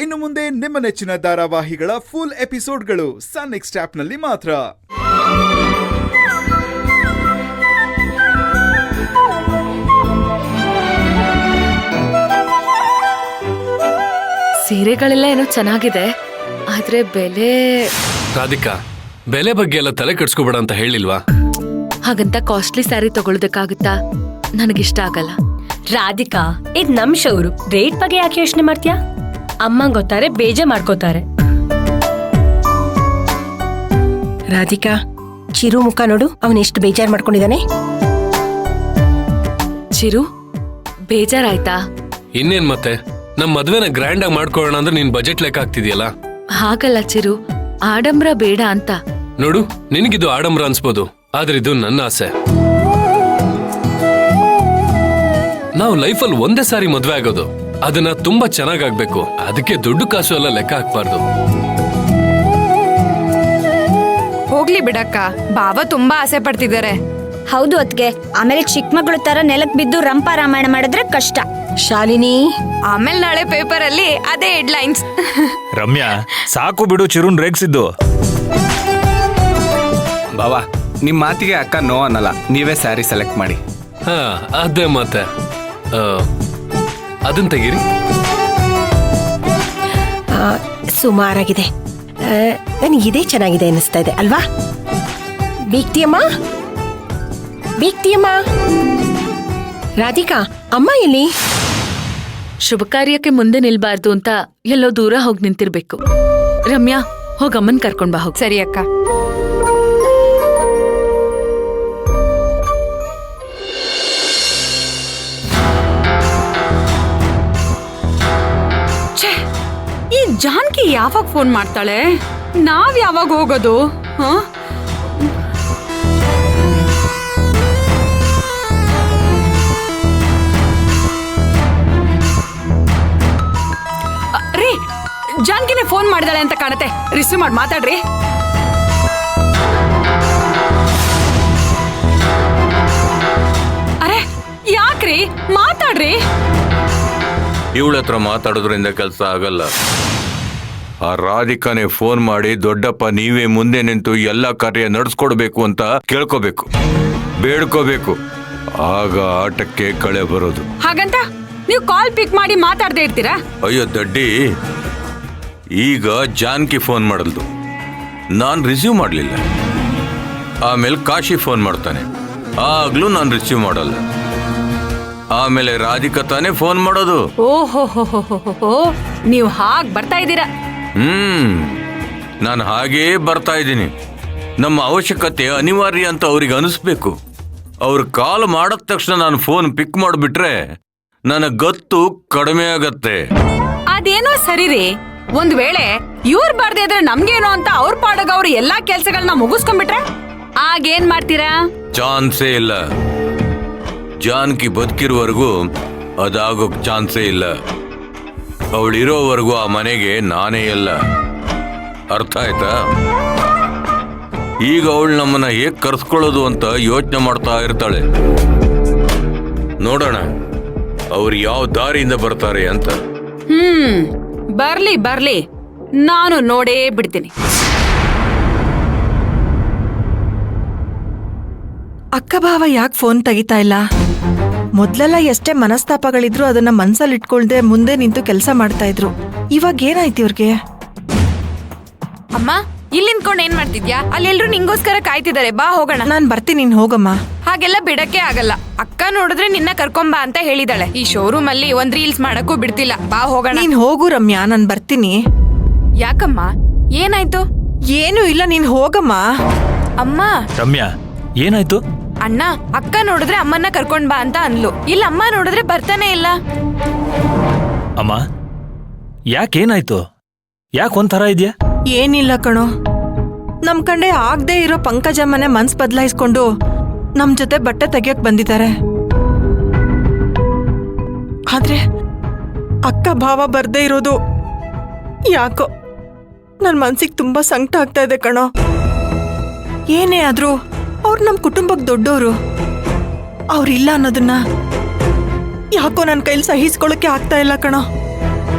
ಇನ್ನು ಮುಂದೆ ನಿಮ್ಮ ನೆಚ್ಚಿನ ಧಾರಾವಾಹಿಗಳ ಫುಲ್ ಎಪಿಸೋಡ್ಗಳು ಸನ್ ನೆಕ್ಸ್ಟ್ ಆಪ್ನಲ್ಲಿ ಮಾತ್ರ. ಸೀರೆಗಳೆಲ್ಲ ಏನೋ ಚೆನ್ನಾಗಿದೆ, ಆದ್ರೆ ಬೆಲೆ. ರಾಧಿಕಾ, ಬೆಲೆ ಬಗ್ಗೆ ಎಲ್ಲ ತಲೆ ಕೆಡ್ಸ್ಕೊಬೇಡ ಅಂತ ಹೇಳಿಲ್ವಾ? ಹಾಗಂತ ಕಾಸ್ಟ್ಲಿ ಸ್ಯಾರಿ ತಗೊಳ್ಳೋದಕ್ಕಾಗುತ್ತಾ? ನನಗಿಷ್ಟ ಆಗಲ್ಲ. ರಾಧಿಕಾ, ಇದ್ ನಮ್ ಶೌರು, ರೇಟ್ ಬಗ್ಗೆ ಯಾಕೆ ಯೋಚನೆ ಮಾಡ್ತೀಯಾ? ಅಮ್ಮ ಗೊತ್ತಾರೆ ಬೇಜ ಮಾಡ್ಕೋತಾರೆ. ರಾಧಿಕಾ, ಚಿರು ಮುಖ ನೋಡು, ಅವನೆಷ್ಟು ಬೇಜಾರ್ ಮಾಡ್ಕೊಂಡಿದ್ದಾನೆ. ಚಿರು, ಬೇಜಾರಾಯ್ತಾ? ಇನ್ನೇನ್ ಮತ್ತೆ, ನಮ್ ಮದ್ವೆನ ಗ್ರ್ಯಾಂಡ್ ಆಗಿ ಮಾಡ್ಕೊಳ್ಳೋಣ ಅಂದ್ರೆ ನೀನ್ ಬಜೆಟ್ ಲೆಕ್ಕ ಆಗ್ತಿದ್ಯಲ್ಲ. ಹಾಗಲ್ಲ ಚಿರು, ಆಡಂಬರ ಬೇಡ ಅಂತ. ನೋಡು, ನಿನಗಿದು ಆಡಂಬರ ಅನ್ಸ್ಬೋದು, ಆದ್ರೆ ಇದು ನನ್ನ ಆಸೆ. ನಾವು ಲೈಫಲ್ಲಿ ಒಂದೇ ಸಾರಿ ಮದ್ವೆ ಆಗೋದು, ಅದನ್ನ ತುಂಬಾ ಚೆನ್ನಾಗಾಗ್ಬೇಕು. ಅದಕ್ಕೆ ದುಡ್ಡು ಕಾಸು ಎಲ್ಲ ಲೆಕ್ಕ ಹಾಕ್ಬಾರ್ದು. ಹೋಗ್ಲಿ ಬಿಡಕ್ಕ, ಬಾವ ತುಂಬಾ ಆಸೆ ಪಡ್ತಿದ್ದಾರೆ. ಹೌದು ಅತ್ಗೆ, ಆಮೇಲೆ ಚಿಕ್ಕ ಮಗಳು ತರ ನೆಲಕ್ ಬಿದ್ದು ರಂಪ ರಾಮಾಯಣ ಮಾಡಿದ್ರೆ ಕಷ್ಟ. ಶಾಲಿನಿ, ಆಮೇಲೆ ನಾಳೆ ಪೇಪರ್ ಅಲ್ಲಿ ಅದೇ ಹೆಡ್ಲೈನ್ಸ್. ರಮ್ಯಾ, ಸಾಕು ಬಿಡು ಚಿರುನ್ ರೇಗ್ಸಿದ್ದು. ಬಾವಾ, ನಿಮ್ ಮಾತಿಗೆ ಅಕ್ಕ ನೋ ಅನ್ನಲ್ಲ. ನೀವೇ ಸ್ಯಾರಿ ಸೆಲೆಕ್ಟ್ ಮಾಡಿ. ಹಾ, ಅದೇ ಮತ್ತೆ. ಅದನ್ನ ತೆಗೀರಿ. ಸುಮಾರಾಗಿದೆ. ನನಗೆ ಇದೇ ಚೆನ್ನಾಗಿದೆ ಅನ್ನಿಸ್ತಾ ಇದೆ ಅಲ್ವಾ? ಬೀಗ್ತಿಯಮ್ಮ, ಬೀಗ್ತಿಯಮ್ಮ. ರಾಧಿಕಾ, ಅಮ್ಮ ಎಲ್ಲಿ? ಶುಭ ಕಾರ್ಯಕ್ಕೆ ಮುಂದೆ ನಿಲ್ಬಾರ್ದು ಅಂತ ಎಲ್ಲೋ ದೂರ ಹೋಗಿ ನಿಂತಿರ್ಬೇಕು. ರಮ್ಯಾ, ಹೋಗಮ್ಮನ್ ಕರ್ಕೊಂಡ್ ಬಾ. ಹೋಗ್. ಸರಿ ಅಕ್ಕ. ಈ ಜಾನ್ಕಿ ಯಾವಾಗ ಫೋನ್ ಮಾಡ್ತಾಳೆ? ನಾವ್ ಯಾವಾಗ ಹೋಗೋದು? ರೀ, ಜಾನ್ಕಿನೇ ಫೋನ್ ಮಾಡಿದಾಳೆ ಅಂತ ಕಾಣತ್ತೆ. ರಿಸೀವ್ ಮಾಡಿ ಮಾತಾಡ್ರಿ. ಅರೆ ಯಾಕ್ರಿ, ಮಾತಾಡ್ರಿ. ಇವಳ ಹತ್ರ ಮಾತಾಡೋದ್ರಿಂದ ಕೆಲಸ ಆಗಲ್ಲ. ಆ ರಾಧಿಕಾನೇ ಫೋನ್ ಮಾಡಿ, ದೊಡ್ಡಪ್ಪ ನೀವೇ ಮುಂದೆ ನಿಂತು ಎಲ್ಲ ಕಾರ್ಯ ನಡೆಸ್ಕೊಡ್ಬೇಕು ಅಂತ ಕೇಳ್ಕೋಬೇಕು, ಬೇಡ್ಕೋಬೇಕು. ಆಗ ಆಟಕ್ಕೆ ಕಳೆ ಬರೋದು. ಹಾಗಂತ ನೀವು ಕಾಲ್ ಪಿಕ್ ಮಾಡಿ ಮಾತಾಡದೆ ಇರ್ತೀರಾ? ಅಯ್ಯೋ ದಡ್ಡಿ, ಈಗ ಜಾನ್ಕಿ ಫೋನ್ ಮಾಡಲ್ದು, ನಾನ್ ರಿಸೀವ್ ಮಾಡ್ಲಿಲ್ಲ. ಆಮೇಲೆ ಕಾಶಿ ಫೋನ್ ಮಾಡ್ತಾನೆ, ಆಗ್ಲೂ ನಾನು ರಿಸೀವ್ ಮಾಡಲ್ಲ. ಆಮೇಲೆ ರಾಧಿಕಾ ತಾನೇ ಫೋನ್ ಮಾಡೋದು. ಓಹೋ, ನೀವು ಹಾಗ್ ಬರ್ತಾ ಇದ್ದೀರಾ? ನಾನು ಹಾಗೇ ಬರ್ತಾ ಇದ್ದೀನಿ. ನಮ್ಮ ಅವಶ್ಯಕತೆ ಅನಿವಾರ್ಯ ಅಂತ ಅವ್ರಿಗೆ ಅನಿಸ್ಬೇಕು. ಅವ್ರು ಕಾಲ್ ಮಾಡಿದ ತಕ್ಷಣ ನಾನು ಫೋನ್ ಪಿಕ್ ಮಾಡಿಬಿಟ್ರೆ ನನ್ನ ಗತ್ತು ಕಡಿಮೆ ಆಗತ್ತೆ. ಅದೇನೋ ಸರಿ ರೀ, ಒಂದ್ ವೇಳೆ ಇವ್ರು ಬರ್ದೇ ಇದ್ರೆ ನಮ್ಗೇನೋ ಅಂತ ಅವ್ರ ಪಾಡಗ ಅವ್ರು ಎಲ್ಲಾ ಕೆಲ್ಸಗಳನ್ನ ಮುಗಿಸ್ಕೊಂಡ್ಬಿಟ್ರೆ ಆಗೇನ್ ಮಾಡ್ತೀರಾ? ಚಾನ್ಸೇ ಇಲ್ಲ. ಜಾನ್ಕಿ ಬದುಕಿರುವವರೆಗೂ ಅದಾಗೋಕ್ ಚಾನ್ಸೇ ಇಲ್ಲ. ಅವಳಿರೋವರೆಗೂ ಆ ಮನೆಗೆ ನಾನೇ ಇಲ್ಲ. ಅರ್ಥ ಆಯ್ತಾ? ಈಗ ಅವಳು ನಮ್ಮನ್ನ ಹೇಗ್ ಕರ್ಸ್ಕೊಳ್ಳೋದು ಅಂತ ಯೋಚನೆ ಮಾಡ್ತಾ ಇರ್ತಾಳೆ. ನೋಡೋಣ ಅವ್ರು ಯಾವ ದಾರಿಯಿಂದ ಬರ್ತಾರೆ ಅಂತ. ಬರ್ಲಿ, ನಾನು ನೋಡೇ ಬಿಡ್ತೀನಿ. ಅಕ್ಕ ಭಾವ ಯಾಕೆ ಫೋನ್ ತೆಗಿತಾ ಇಲ್ಲ? ಮೊದ್ಲೆಲ್ಲ ಎಷ್ಟೇ ಮನಸ್ತಾಪಗಳಿದ್ರು ಅದನ್ನ ಮನ್ಸಲ್ಲಿ ಇಟ್ಕೊಳ್ದೆ ಮುಂದೆ ನಿಂತು ಕೆಲಸ ಮಾಡ್ತಾ ಇದ್ರು. ಇವಾಗ ಏನಾಯ್ತು ಇವ್ರಿಗೆ? ಅಮ್ಮ, ಇಲ್ಲಿ ನಿಂತ್ಕೊಂಡು ಏನ್ ಮಾಡ್ತಿದ್ಯಾ? ಅಲ್ಲಿ ಎಲ್ರು ನಿಂಗೋಸ್ಕರ ಕಾಯ್ತಿದ್ದಾರೆ, ಬಾ ಹೋಗೋಣ. ನಾನ್ ಬರ್ತೀನಿ, ನೀನ್ ಹೋಗಮ್ಮ. ಹಾಗೆಲ್ಲ ಬಿಡಕ್ಕೆ ಆಗಲ್ಲ. ಅಕ್ಕ ನೋಡಿದ್ರೆ ನಿನ್ನ ಕರ್ಕೊಂಬಾ ಅಂತ ಹೇಳಿದಾಳೆ. ಈ ಶೋರೂಮ್ ಅಲ್ಲಿ ಒಂದ್ ರೀಲ್ಸ್ ಮಾಡಕ್ಕೂ ಬಿಡ್ತಿಲ್ಲ, ಬಾ ಹೋಗೋಣ. ನೀನ್ ಹೋಗು ರಮ್ಯಾ, ನಾನ್ ಬರ್ತೀನಿ. ಯಾಕಮ್ಮ, ಏನಾಯ್ತು? ಏನು ಇಲ್ಲ, ನೀನ್ ಹೋಗಮ್ಮ. ಅಮ್ಮ. ರಮ್ಯಾ, ಏನಾಯ್ತು? ಅಣ್ಣ, ಅಕ್ಕ ನೋಡಿದ್ರೆ ಅಮ್ಮನ್ನ ಕರ್ಕೊಂಡ್ ಬಾ ಅಂತ ಅನ್ಲು. ಇಲ್ಲ ಅಮ್ಮ ನೋಡಿದ್ರೆ ಬರ್ತಾನೆ ಇಲ್ಲ. ಅಮ್ಮ, ಯಾಕೇನಾಯ್ತು? ಯಾಕೆ ಒಂಥರ ಇದ್ಯಾ? ಏನಿಲ್ಲ ಕಣೋ, ನಮ್ ಕಂಡೆ ಆಗದೆ ಇರೋ ಪಂಕಜಮ್ಮನೆ ಮನ್ಸ್ ಬದಲಾಯಿಸ್ಕೊಂಡು ನಮ್ ಜೊತೆ ಬಟ್ಟೆ ತೆಗಿಯಕ್ ಬಂದಿದ್ದಾರೆ. ಆದ್ರೆ ಅಕ್ಕ ಭಾವ ಬರ್ದೇ ಇರೋದು ಯಾಕೋ ನನ್ ಮನ್ಸಿಗೆ ತುಂಬಾ ಸಂಕಟ ಆಗ್ತಾ ಇದೆ ಕಣೋ. ಏನೇ ಆದ್ರೂ ಅವ್ರು ನಮ್ ಕುಟುಂಬಕ್ಕೆ ದೊಡ್ಡೋರು. ಅವ್ರಿಲ್ಲ ಅನ್ನೋದನ್ನ ಯಾಕೋ ನನ್ನ ಕೈಲಿ ಸಹಿಸ್ಕೊಳ್ಳಕ್ಕೆ ಆಗ್ತಾ ಇಲ್ಲ ಕಣೋ.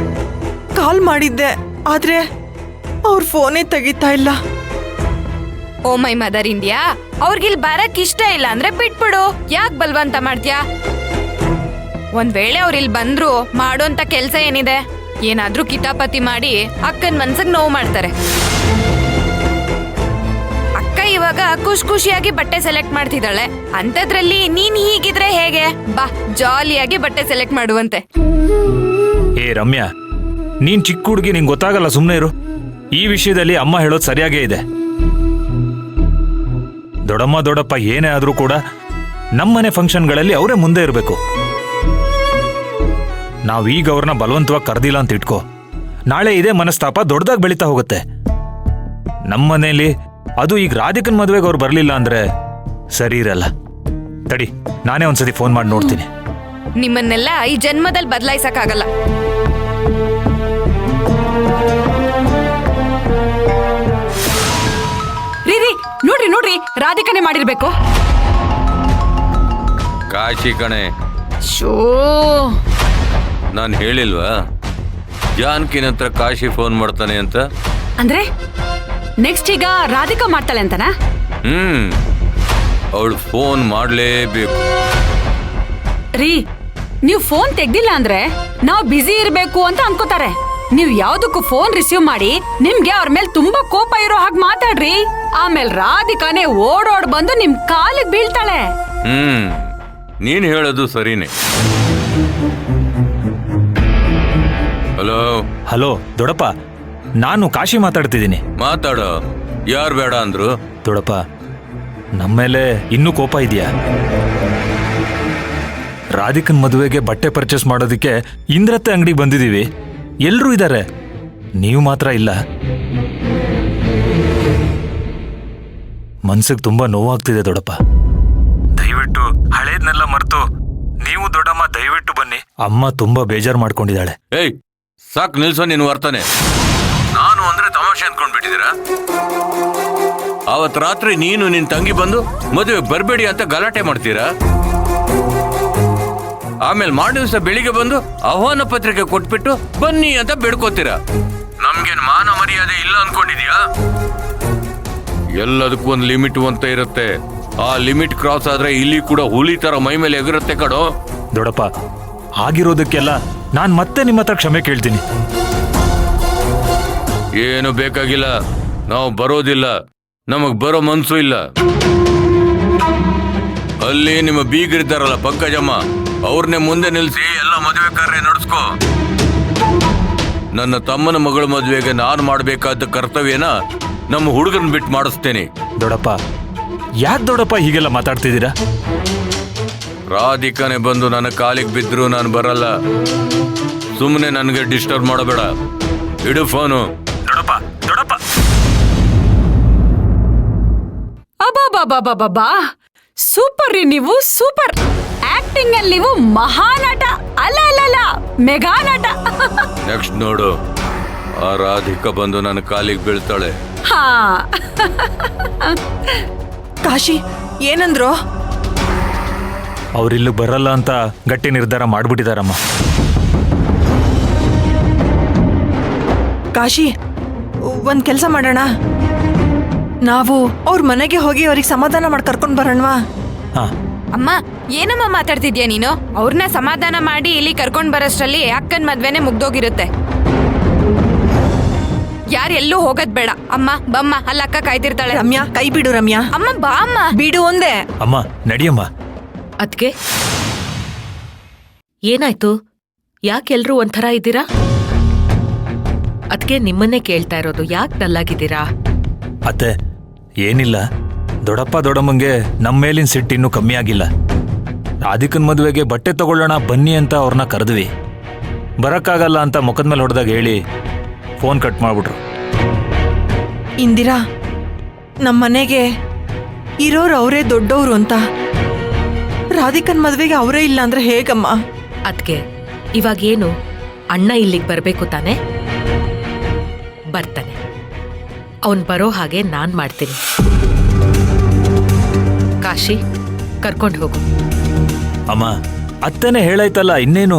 ಕಾಲ್ ಮಾಡಿದ್ದೆ, ಆದ್ರೆ ಅವ್ರ ಫೋನೇ ತೆಗಿತಾ ಇಲ್ಲ. ಓ ಮೈ ಮದರ್ ಇಂಡಿಯಾ, ಅವ್ರಿಗಿಲ್ ಬರಕ್ ಇಷ್ಟ ಇಲ್ಲ ಅಂದ್ರೆ ಬಿಟ್ಬಿಡು, ಯಾಕೆ ಬಲ್ವಂತ ಮಾಡ್ತೀಯಾ? ಒಂದ್ ವೇಳೆ ಅವ್ರಿಲ್ ಬಂದ್ರು ಮಾಡೋಂತ ಕೆಲ್ಸ ಏನಿದೆ? ಏನಾದ್ರೂ ಕಿತಾಪತಿ ಮಾಡಿ ಅಕ್ಕನ್ ಮನ್ಸಗ್ ನೋವು ಮಾಡ್ತಾರೆ. ಅಕ್ಕ ಇವಾಗ ಖುಷಿಯಾಗಿ ಬಟ್ಟೆ ಸೆಲೆಕ್ಟ್ ಮಾಡ್ತಿದ್ದಾಳೆ, ಅಂತದ್ರಲ್ಲಿ ನೀನ್ ಹೀಗಿದ್ರೆ ಹೇಗೆ? ಬಾ, ಜಾಲಿಯಾಗಿ ಬಟ್ಟೆ ಸೆಲೆಕ್ಟ್ ಮಾಡುವಂತೆ. ಏ ರಮ್ಯಾ, ನೀನ್ ಚಿಕ್ಕ ಹುಡುಗಿ, ನಿಂಗೆ ಗೊತ್ತಾಗಲ್ಲ, ಸುಮ್ಮನೆ ಇರು. ಈ ವಿಷಯದಲ್ಲಿ ಅಮ್ಮ ಹೇಳೋದು ಸರಿಯಾಗೇ ಇದೆ. ದೊಡ್ಡಮ್ಮ ದೊಡ್ಡಪ್ಪ ಏನೇ ಆದ್ರೂ ಕೂಡ ನಮ್ಮನೆ ಫಂಕ್ಷನ್ಗಳಲ್ಲಿ ಅವರೇ ಮುಂದೆ ಇರಬೇಕು. ನಾವೀಗ ಅವ್ರನ್ನ ಬಲವಂತವಾಗಿ ಕರೆದಿಲ್ಲ ಅಂತ ಇಟ್ಕೋ, ನಾಳೆ ಇದೇ ಮನಸ್ತಾಪ ದೊಡ್ಡದಾಗಿ ಬೆಳೀತಾ ಹೋಗುತ್ತೆ. ನಮ್ಮನೇಲಿ ಅದು ಈಗ ರಾಧಿಕನ್ ಮದುವೆಗೆ ಅವ್ರು ಬರಲಿಲ್ಲ ಅಂದ್ರೆ ಸರಿ ಇರಲ್ಲ. ತಡಿ, ನಾನೇ ಒಂದ್ಸತಿ ಫೋನ್ ಮಾಡಿ ನೋಡ್ತೀನಿ. ನಿಮ್ಮನ್ನೆಲ್ಲ ಈ ಜನ್ಮದಲ್ಲಿ ಬದಲಾಯಿಸಕ್ಕಾಗಲ್ಲ. ರೀ ನೋಡ್ರಿ ರಾಧಿಕನೇ ಮಾಡಿರ್ಬೇಕು. ಕಾಶಿ ಕಣೆ, ಶೋ, ನಾನು ಹೇಳಿಲ್ವಾ ಜಾನ್ಕಿನ ಹತ್ರ ಕಾಶಿ ಫೋನ್ ಮಾಡ್ತಾನೆ ಅಂತ? ಅಂದ್ರೆ ನೆಕ್ಸ್ಟ್ ಈಗ ರಾಧಿಕಾ ಮಾಡ್ತಾಳೆ ಅಂತನಾ? ಅವಳು ಫೋನ್ ಮಾಡ್ಲೇಬೇಕು. ರೀ, ನೀವು ಫೋನ್ ತೆಗ್ದಿಲ್ಲ ಅಂದ್ರೆ ನಾವು ಬ್ಯುಸಿ ಇರ್ಬೇಕು ಅಂತ ಅನ್ಕೋತಾರೆ. ನೀವ್ ಯಾವ್ದಕ್ಕೂ ಫೋನ್ ರಿಸೀವ್ ಮಾಡಿ ನಿಮ್ಗೆ ಅವ್ರ ಮೇಲೆ ತುಂಬಾ ಕೋಪ ಇರೋ ಹಾಗೆ ಮಾತಾಡ್ರಿ. ಆಮೇಲೆ ರಾಧಿಕಾನೇ ಓಡೋಡ್ ಬಂದು ನಿಮ್ ಕಾಲಿಗೆ ಬೀಳ್ತಾಳೆ. ನೀನ್ ಹೇಳೋದು ಸರಿನೇ. ಹಲೋ ಹಲೋ ದೊಡ್ಡಪ್ಪ, ನಾನು ಕಾಶಿ ಮಾತಾಡ್ತಿದ್ದೀನಿ. ಮಾತಾಡೋ, ಯಾರು ಬೇಡ ಅಂದ್ರು? ದೊಡ್ಡಪ್ಪ, ನಮ್ಮೇಲೆ ಇನ್ನೂ ಕೋಪ ಇದೆಯಾ? ರಾಧಿಕನ್ ಮದುವೆಗೆ ಬಟ್ಟೆ ಪರ್ಚೇಸ್ ಮಾಡೋದಕ್ಕೆ ಇಂದ್ರತ್ತೆ ಅಂಗಡಿಗೆ ಬಂದಿದ್ದೀವಿ. ಎಲ್ರೂ ಇದ್ದಾರೆ, ನೀವು ಮಾತ್ರ ಇಲ್ಲ. ಮನ್ಸಿಗೆ ತುಂಬಾ ನೋವಾಗ್ತಿದೆ ದೊಡ್ಡಪ್ಪ. ದಯವಿಟ್ಟು ಹಳೇದ್ನೆಲ್ಲ ಮರೆತು ನೀವು ದೊಡ್ಡಮ್ಮ ದಯವಿಟ್ಟು ಬನ್ನಿ. ಅಮ್ಮ ತುಂಬಾ ಬೇಜಾರು ಮಾಡ್ಕೊಂಡಿದ್ದಾಳೆ. ಏಯ್, ಸಾಕ್ ನಿಲ್ಸೋ ನೀನು ವರ್ತನೆ. ನಾನು ಅಂದ್ರೆ ತಮಾಷೆ ಅಂದ್ಕೊಂಡ್ಬಿಟ್ಟಿದ್ದೀರಾ? ಅವತ್ ರಾತ್ರಿ ನೀನು ನಿನ್ ತಂಗಿ ಬಂದು ಮದುವೆ ಬರ್ಬೇಡಿ ಅಂತ ಗಲಾಟೆ ಮಾಡ್ತೀರಾ? ಆಮೇಲೆ ಮಾಡು ದಿವಸ ಬೆಳಿಗ್ಗೆ ಬಂದು ಆಹ್ವಾನ ಪತ್ರಿಕೆ ಕೊಟ್ಬಿಟ್ಟು ಬನ್ನಿ ಅಂತ ಬೇಡ್ಕೋತೀರಾ. ನಮ್ಗೇನ್ ಮಾನ ಮರ್ಯಾದೆ ಇಲ್ಲ ಅನ್ಕೊಂಡಿದ್ಯಾ? ಎಲ್ಲದಕ್ಕೂ ಒಂದು ಲಿಮಿಟ್ ಅಂತ ಇರುತ್ತೆ. ಆ ಲಿಮಿಟ್ ಕ್ರಾಸ್ ಆದ್ರೆ ಇಲ್ಲಿ ಕೂಡ ಹುಲಿ ತರ ಮೈ ಮೇಲೆ ಎಗರುತ್ತೆ ಕಡೋ. ದೊಡ್ಡಪ್ಪ, ಆಗಿರೋದಕ್ಕೆಲ್ಲ ನಾನ್ ಮತ್ತೆ ನಿಮ್ಮ ಹತ್ರ ಕ್ಷಮೆ ಕೇಳ್ತೀನಿ. ಏನು ಬೇಕಾಗಿಲ್ಲ, ನಾವು ಬರೋದಿಲ್ಲ, ನಮಗ್ ಬರೋ ಮನ್ಸು ಇಲ್ಲ. ಅಲ್ಲಿ ನಿಮ್ಮ ಬೀಗರಿದ್ದಾರಲ್ಲ ಪಂಕಜಮ್ಮ, ಅವ್ರನ್ನೇ ಮುಂದೆ ನಿಲ್ಸಿ ಎಲ್ಲ ಮದುವೆ ಕಾರ್ಯ ನಡೆಸ್ಕೋ. ನನ್ನ ತಮ್ಮನ ಮಗಳ ಮದುವೆಗೆ ನಾನು ಮಾಡಬೇಕಾದ ಕರ್ತವ್ಯನ ನಮ್ಮ ಹುಡುಗನ್ ಬಿಟ್ಟು ಮಾಡಿಸ್ತೇನೆ. ದೊಡ್ಡಪ್ಪ, ಯಾಕೆ ದೊಡ್ಡಪ್ಪ ಹೀಗೆಲ್ಲ ಮಾತಾಡ್ತಿದ್ದೀರಾ? ರಾಧಿಕಾನೆ ಬಂದು ನನ್ನ ಕಾಲಿಗೆ ಬಿದ್ರು ನಾನು ಬರಲ್ಲ. ಸುಮ್ಮನೆ ನನಗೆ ಡಿಸ್ಟರ್ಬ್ ಮಾಡಬೇಡ. ಇಡು ಫೋನು. ದೊಡ್ಡಪ್ಪ ದೊಡ್ಡಪ್ಪ, ಅಬ್ಬಾ, ಸೂಪರ್ ರೀ ನೀವು, ಸೂಪರ್ ಆಕ್ಟಿಂಗ್ ಅಲ್ಲಿ ನೀವು ಮಹಾನಟ. ಅಲ್ಲ ಮೆಗಾ ನಟ. ನೆಕ್ಸ್ಟ್ ನೋಡು, ಆ ರಾಧಿಕಾ ಬಂದು ನನ್ನ ಕಾಲಿಗೆ ಬೀಳ್ತಾಳೆ. ಹಾ, ಕಾಶಿ ಏನಂದ್ರು? ಅವ್ರಿಲ್ಲಿ ಬರಲ್ಲ ಅಂತ ಗಟ್ಟಿ ನಿರ್ಧಾರ ಮಾಡ್ಬಿಟ್ಟಿದಾರಮ್ಮ. ಕಾಶಿ, ಒಂದ್ ಕೆಲ್ಸ ಮಾಡೋಣ, ನಾವು ಅವ್ರ ಮನೆಗೆ ಹೋಗಿ ಅವ್ರಿಗೆ ಸಮಾಧಾನ ಮಾಡಿ ಕರ್ಕೊಂಡ್ ಬರೋಣವಾ? ಹಾ. ಅಮ್ಮ, ಏನಮ್ಮ ಮಾತಾಡ್ತಿದ್ಯಾ ನೀನು? ಅವ್ರನ್ನ ಸಮಾಧಾನ ಮಾಡಿ ಇಲ್ಲಿ ಕರ್ಕೊಂಡ್ ಬರೋಷ್ಟ್ರಲ್ಲಿ ಅಕ್ಕನ್ ಮದ್ವೆನೆ ಮುಗ್ದೋಗಿರುತ್ತೆ. ಯಾರೆಲ್ಲೂ ಹೋಗದ್ ಬೇಡ. ಅಮ್ಮ ಬಮ್ಮ, ಅಲ್ಲ ಅಕ್ಕ ಕಾಯ್ತಿರ್ತಾಳೆ. ರಮ್ಯಾ, ಕೈ ಬಿಡು ರಮ್ಯಾ. ಅಮ್ಮ ಬಾ ಅಮ್ಮ. ಬಿಡು ಒಂದೇ. ಅಮ್ಮ ನಡಿಯಮ್ಮ. ಅದ್ಕೆ ಏನಾಯ್ತು? ಯಾಕೆಲ್ರೂ ಒಂಥರ ಇದ್ದೀರಾ? ಅದ್ಕೆ ನಿಮ್ಮನ್ನೇ ಕೇಳ್ತಾ ಇರೋದು, ಯಾಕೆ ಡಲ್ಲಾಗಿದ್ದೀರಾ? ಅತ್ತೆ, ಏನಿಲ್ಲ, ದೊಡ್ಡಪ್ಪ ದೊಡ್ಡಮ್ಮಂಗೆ ನಮ್ಮ ಮೇಲಿನ ಸಿಟ್ಟು ಇನ್ನೂ ಕಮ್ಮಿ ಆಗಿಲ್ಲ. ರಾಧಿಕನ್ ಮದುವೆಗೆ ಬಟ್ಟೆ ತಗೊಳ್ಳೋಣ ಬನ್ನಿ ಅಂತ ಅವ್ರನ್ನ ಕರೆದ್ವಿ. ಬರಕ್ಕಾಗಲ್ಲ ಅಂತ ಮುಖದ ಮೇಲೆ ಹೊಡೆದಾಗ ಹೇಳಿ ಫೋನ್ ಕಟ್ ಮಾಡ್ಬಿಟ್ರು. ಇಂದಿರಾ, ನಮ್ಮ ಮನೆಗೆ ಇರೋರು ಅವರೇ ದೊಡ್ಡವರು ಅಂತ. ರಾಧಿಕನ್ ಮದ್ವೆಗೆ ಅವರೇ ಇಲ್ಲ ಅಂದ್ರೆ ಹೇಗಮ್ಮ? ಅದ್ಕೆ ಇವಾಗೇನು, ಅಣ್ಣ ಇಲ್ಲಿಗೆ ಬರ್ಬೇಕು ತಾನೆ? ಬರ್ತಾನೆ. ಅವನ್ ಬರೋ ಹಾಗೆ ನಾನ್ ಮಾಡ್ತೀನಿ. ಕಾಶಿ, ಕರ್ಕೊಂಡು ಹೋಗು. ಅಮ್ಮ, ಅತ್ತೆನೇ ಹೇಳಾಯ್ತಲ್ಲ, ಇನ್ನೇನು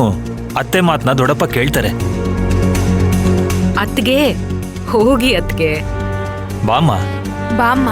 ಅತ್ತೆ ಮಾತನ್ನ ದೊಡ್ಡಪ್ಪ ಕೇಳ್ತಾರೆ. ಅತ್ಗೆ ಹೋಗಿ ಅತ್ಗೆ ಬಾಮ್ಮ ಬಾಮ್ಮ